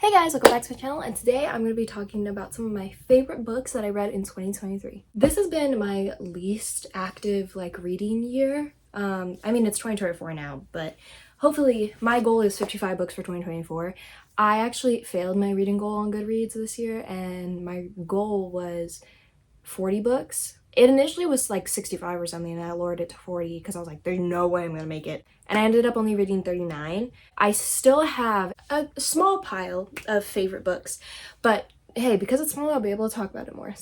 Hey guys, welcome back to my channel, and today I'm going to be talking about some of my favorite books that I read in 2023. This has been my least active reading year. I mean it's 2024 now, but hopefully my goal is 55 books for 2024. I actually failed my reading goal on Goodreads this year, and my goal was 40 books. It initially was like 65 or something, and I lowered it to 40 because I was like, there's no way I'm gonna make it. And I ended up only reading 39. I still have a small pile of favorite books, but hey, because it's small, I'll be able to talk about it more.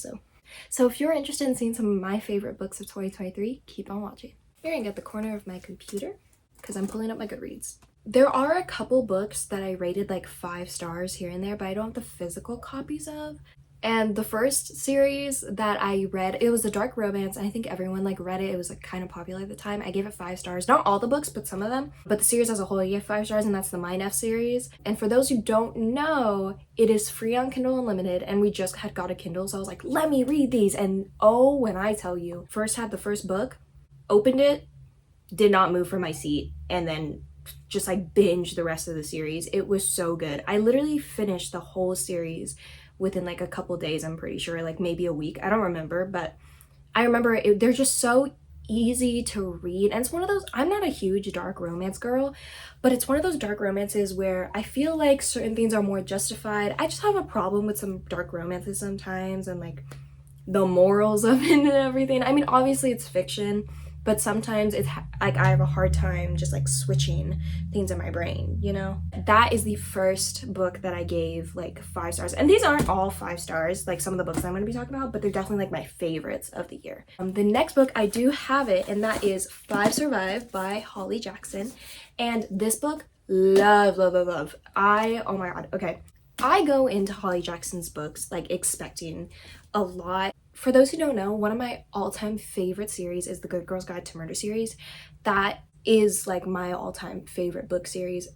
So if you're interested in seeing some of my favorite books of 2023, keep on watching. Here I got the corner of my computer because I'm pulling up my Goodreads. There are a couple books that I rated like 5 stars here and there, but I don't have the physical copies of. And the first series that I read, it was a dark romance, and I think everyone read it. It was kind of popular at the time. I gave it 5 stars. Not all the books, but some of them. But the series as a whole, I gave 5 stars, and that's the Mine F series. And for those who don't know, it is free on Kindle Unlimited, and we just had got a Kindle, so I was like, let me read these. And oh, when I tell you, first had the first book, opened it, did not move from my seat, and then just binged the rest of the series. It was so good. I literally finished the whole series within a couple days, I'm pretty sure, maybe a week. I don't remember, but I remember they're just so easy to read. And it's one of those, I'm not a huge dark romance girl, but it's one of those dark romances where I feel like certain things are more justified. I just have a problem with some dark romances sometimes, and the morals of it and everything. I mean, obviously it's fiction, but sometimes it's I have a hard time just switching things in my brain, you know? That is the first book that I gave 5 stars. And these aren't all 5 stars, some of the books I'm going to be talking about, but they're definitely my favorites of the year. The next book, I do have it, and that is Five Survive by Holly Jackson. And this book, love. Oh my god, okay. I go into Holly Jackson's books expecting a lot. For those who don't know, one of my all-time favorite series is the Good Girl's Guide to Murder series. That is my all-time favorite book series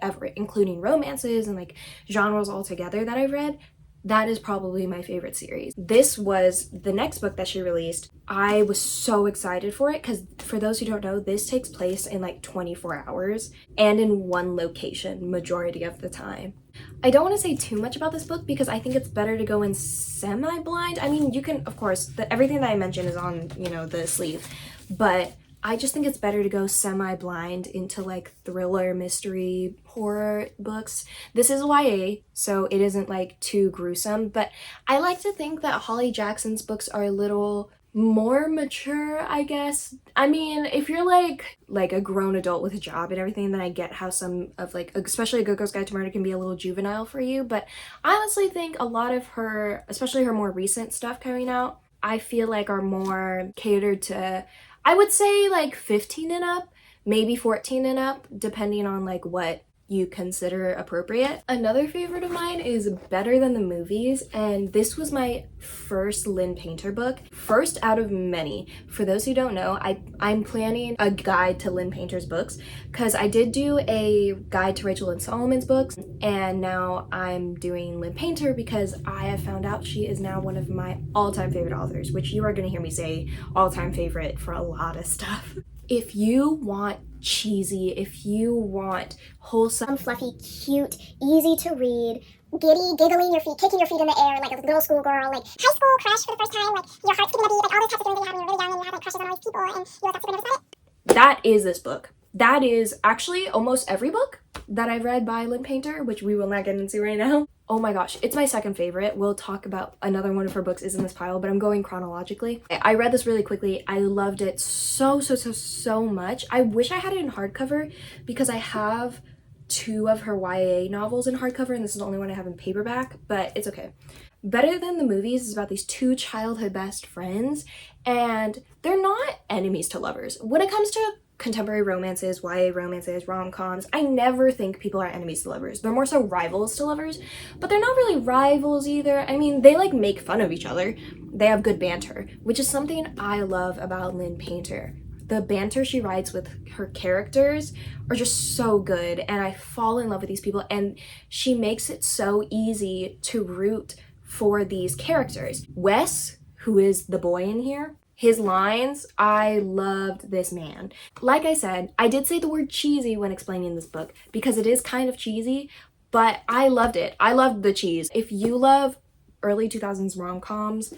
ever, including romances and genres all together that I've read. That is probably my favorite series. This was the next book that she released. I was so excited for it because, for those who don't know, this takes place in 24 hours and in one location majority of the time. I don't want to say too much about this book because I think it's better to go in semi-blind. I mean, you can, of course, everything that I mentioned is on, the sleeve, but I just think it's better to go semi-blind into thriller, mystery, horror books. This is YA, so it isn't too gruesome, but I like to think that Holly Jackson's books are a little more mature, I guess. I mean, if you're a grown adult with a job and everything, then I get how some of especially A Good Girl's Guide to Murder can be a little juvenile for you, but I honestly think a lot of her, especially her more recent stuff coming out, I feel are more catered to, I would say 15 and up, maybe 14 and up, depending on what you consider appropriate. Another favorite of mine is Better Than the Movies, and this was my first Lynn Painter book, first out of many. For those who don't know, I'm planning a guide to Lynn Painter's books because I did do a guide to Rachel and Solomon's books, and now I'm doing Lynn Painter because I have found out she is now one of my all-time favorite authors, which you are going to hear me say all-time favorite for a lot of stuff. If you want cheesy, if you want wholesome, fluffy, cute, easy to read, giddy, giggling your feet, kicking your feet in the air like a little schoolgirl, high school crush for the first time, your heart's gonna beat, all those types of feelings that you have when you're really young and you have crushes on all these people and you're that's super nervous about it. That is this book. That is actually almost every book that I've read by Lynn Painter, which we will not get into right now. Oh my gosh, it's my second favorite. We'll talk about another one of her books is in this pile, but I'm going chronologically. I read this really quickly. I loved it so much. I wish I had it in hardcover because I have 2 of her YA novels in hardcover, and this is the only one I have in paperback, but it's okay. Better Than the Movies is about these 2 childhood best friends, and they're not enemies to lovers. When it comes to contemporary romances, YA romances, rom-coms, I never think people are enemies to lovers. They're more so rivals to lovers, but they're not really rivals either. I mean, they make fun of each other. They have good banter, which is something I love about Lynn Painter. The banter she writes with her characters are just so good, and I fall in love with these people, and she makes it so easy to root for these characters. Wes, who is the boy in here, his lines, I loved this man. Like I said, I did say the word cheesy when explaining this book because it is kind of cheesy, but I loved it. I loved the cheese. If you love early 2000s rom-coms,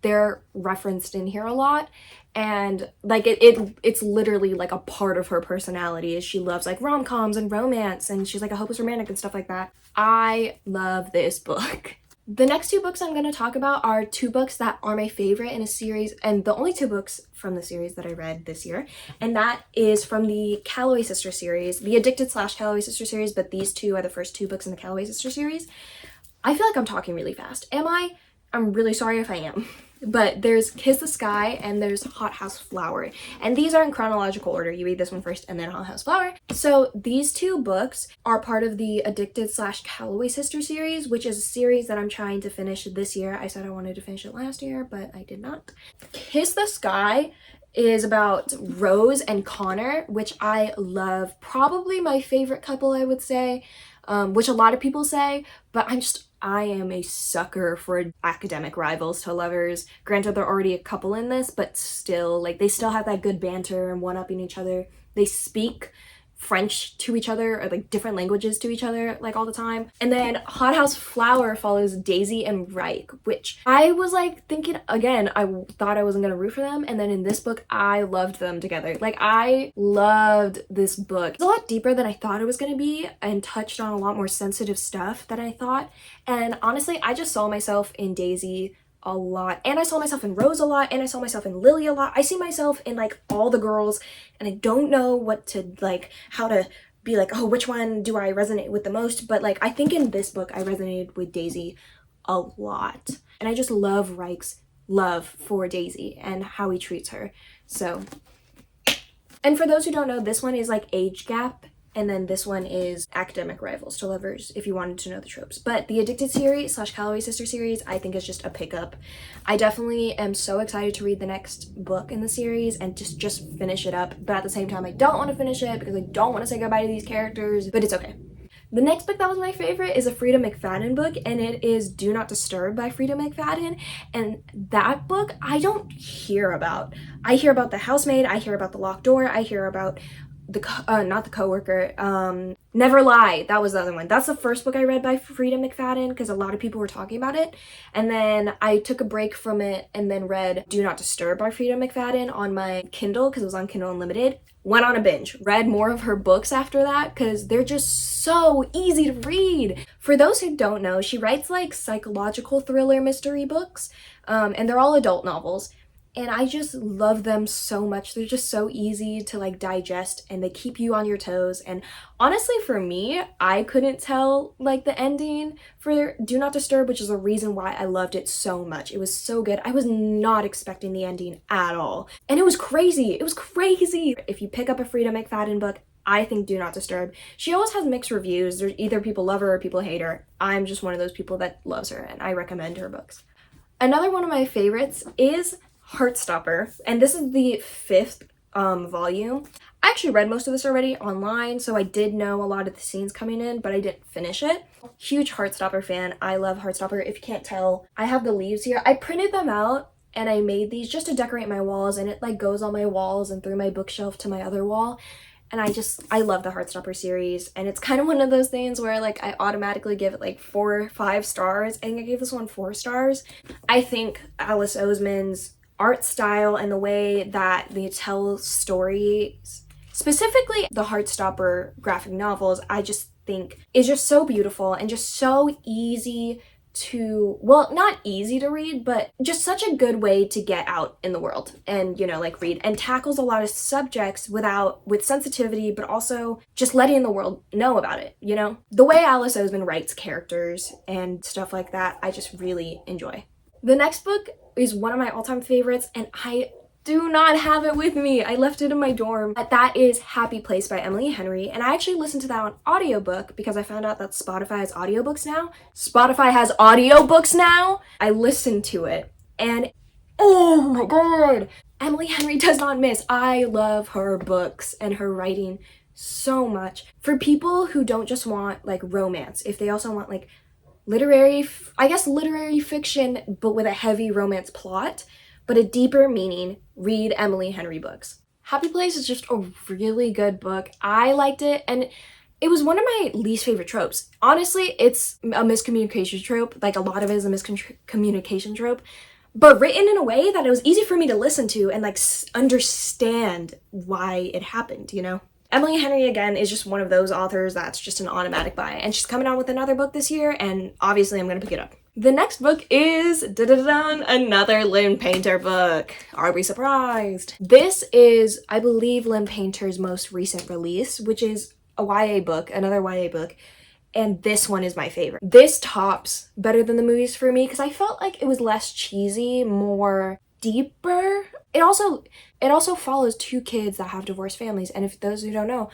they're referenced in here a lot, and like it's literally like a part of her personality is she loves like rom-coms and romance, and she's like a hopeless romantic and stuff like that. I love this book. The next two books I'm going to talk about are two books that are my favorite in a series, and the only two books from the series that I read this year, and that is from the Calloway Sister series, the Addicted / Calloway Sister series, but these two are the first two books in the Calloway Sister series. I feel like I'm talking really fast. Am I? I'm really sorry if I am. But there's Kiss the Sky and there's Hot House Flower. And these are in chronological order. You read this one first and then Hot House Flower. So these two books are part of the Addicted / Calloway Sister series, which is a series that I'm trying to finish this year. I said I wanted to finish it last year, but I did not. Kiss the Sky is about Rose and Connor, which I love. Probably my favorite couple, I would say, which a lot of people say, but I am a sucker for academic rivals to lovers. Granted, they're already a couple in this, but still, like, they still have that good banter and one-upping each other. They speak French to each other, or like different languages to each other, like all the time. And then Hot House Flower follows Daisy and Reich, which I was like thinking, again, I thought I wasn't gonna root for them, and then in this book I loved them together. Like, I loved this book. It's a lot deeper than I thought it was gonna be and touched on a lot more sensitive stuff than I thought. And honestly, I just saw myself in Daisy a lot, and I saw myself in Rose a lot, and I saw myself in Lily a lot. I see myself in like all the girls, and I don't know what to like, how to be like, oh, which one do I resonate with the most? But like, I think in this book I resonated with Daisy a lot, and I just love Reich's love for Daisy and how he treats her. So, and for those who don't know, this one is like age gap, and then this one is academic rivals to lovers, if you wanted to know the tropes. But the Addicted series / Calloway Sister series, I think is just a pickup. I definitely am so excited to read the next book in the series and just finish it up. But at the same time, I don't want to finish it because I don't want to say goodbye to these characters, but it's okay. The next book that was my favorite is a Frida McFadden book, and it is Do Not Disturb by Frida McFadden. And that book I don't hear about. I hear about The Housemaid, I hear about The Locked Door, I hear about not the coworker, Never Lie. That was the other one. That's the first book I read by Frida McFadden because a lot of people were talking about it. And then I took a break from it and then read Do Not Disturb by Frida McFadden on my Kindle because it was on Kindle Unlimited. Went on a binge, read more of her books after that because they're just so easy to read. For those who don't know, she writes like psychological thriller mystery books, and they're all adult novels. And I just love them so much. They're just so easy to like digest, and they keep you on your toes. And honestly, for me, I couldn't tell like the ending for Do Not Disturb, which is the reason why I loved it so much. It was so good. I was not expecting the ending at all. And it was crazy. It was crazy. If you pick up a Frida McFadden book, I think Do Not Disturb. She always has mixed reviews. There's either people love her or people hate her. I'm just one of those people that loves her, and I recommend her books. Another one of my favorites is Heartstopper, and this is the 5th volume. I actually read most of this already online, so I did know a lot of the scenes coming in, but I didn't finish it. Huge Heartstopper fan. I love Heartstopper. If you can't tell, I have the leaves here. I printed them out and I made these just to decorate my walls, and it like goes on my walls and through my bookshelf to my other wall. And I love the Heartstopper series, and it's kind of one of those things where like I automatically give it like 4 or 5 stars. I think I gave this one 4 stars. I think Alice Oseman's art style and the way that they tell stories, specifically the Heartstopper graphic novels, I just think is just so beautiful and just so easy to, well, not easy to read, but just such a good way to get out in the world and, you know, like read, and tackles a lot of subjects with sensitivity, but also just letting the world know about it, you know? The way Alice Oseman writes characters and stuff like that, I just really enjoy. The next book is one of my all-time favorites, and I do not have it with me. I left it in my dorm. That is Happy Place by Emily Henry, and I actually listened to that on audiobook because I found out that Spotify has audiobooks now. Spotify has audiobooks now? I listened to it, and oh my god! Emily Henry does not miss. I love her books and her writing so much. For people who don't just want like romance, if they also want like literary fiction, but with a heavy romance plot, but a deeper meaning, read Emily Henry books. Happy Place is just a really good book. I liked it, and It was one of my least favorite tropes. Honestly, it's a miscommunication trope. Like, a lot of it is a miscommunication trope, but written in a way that it was easy for me to listen to and like understand why it happened, you know? Emily Henry, again, is just one of those authors that's just an automatic buy, and she's coming out with another book this year, and obviously I'm gonna pick it up. The next book is another Lynn Painter book. Are we surprised? This is, I believe, Lynn Painter's most recent release, which is a YA book, another YA book, and this one is my favorite. This tops Better Than the Movies for me because I felt like it was less cheesy, more deeper. It also follows two kids that have divorced families, and if those who don't know,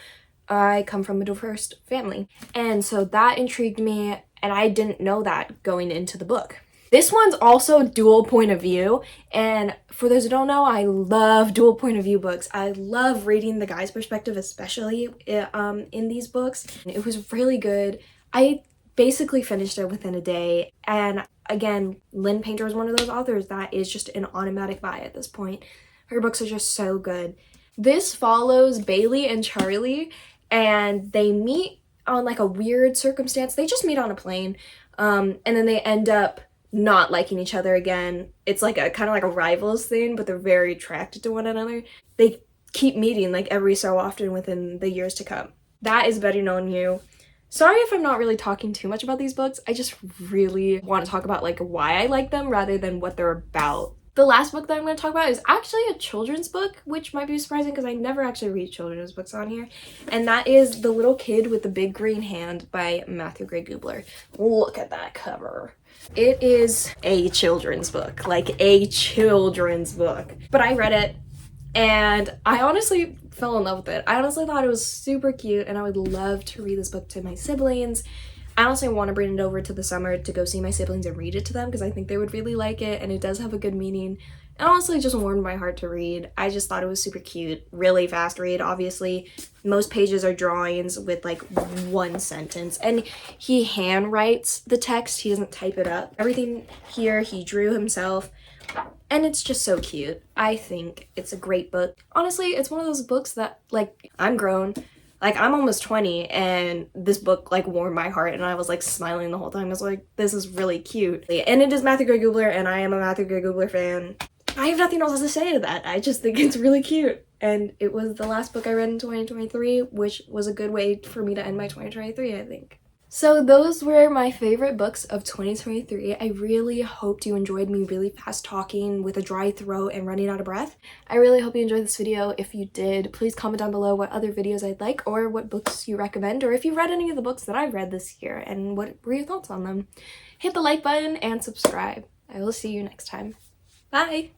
I come from a divorced family, and so that intrigued me, and I didn't know that going into the book. This one's also dual point of view, and for those who don't know, I love dual point of view books. I love reading the guy's perspective, especially in these books. It was really good. I basically finished it within a day, and again, Lynn Painter is one of those authors that is just an automatic buy at this point. Her books are just so good. This follows Bailey and Charlie, and they meet on like a weird circumstance. They just meet on a plane, and then they end up not liking each other again. It's like a kind of like a rivals thing, but they're very attracted to one another. They keep meeting like every so often within the years to come. That is Better Known You. Sorry if I'm not really talking too much about these books. I just really want to talk about like why I like them rather than what they're about. The last book that I'm going to talk about is actually a children's book, which might be surprising because I never actually read children's books on here. And that is The Little Kid with the Big Green Hand by Matthew Gray Gubler. Look at that cover. It is a children's book, like a children's book. But I read it and I honestly fell in love with it. I honestly thought it was super cute and I would love to read this book to my siblings. I honestly want to bring it over to the summer to go see my siblings and read it to them because I think they would really like it, and it does have a good meaning. And honestly just warmed my heart to read. I just thought it was super cute. Really fast read, obviously. Most pages are drawings with like one sentence, and he hand writes the text. He doesn't type it up. Everything here he drew himself, and it's just so cute. I think it's a great book. Honestly, it's one of those books that, like, I'm grown. Like, I'm almost 20, and this book, like, warmed my heart, and I was, like, smiling the whole time. I was like, this is really cute. And it is Matthew Gray Gubler, and I am a Matthew Gray Gubler fan. I have nothing else to say to that. I just think it's really cute. And it was the last book I read in 2023, which was a good way for me to end my 2023, I think. So those were my favorite books of 2023. I really hoped you enjoyed me really fast talking with a dry throat and running out of breath. I really hope you enjoyed this video. If you did, please comment down below what other videos I'd like or what books you recommend, or if you read any of the books that I've read this year and what were your thoughts on them. Hit the like button and subscribe. I will see you next time. Bye!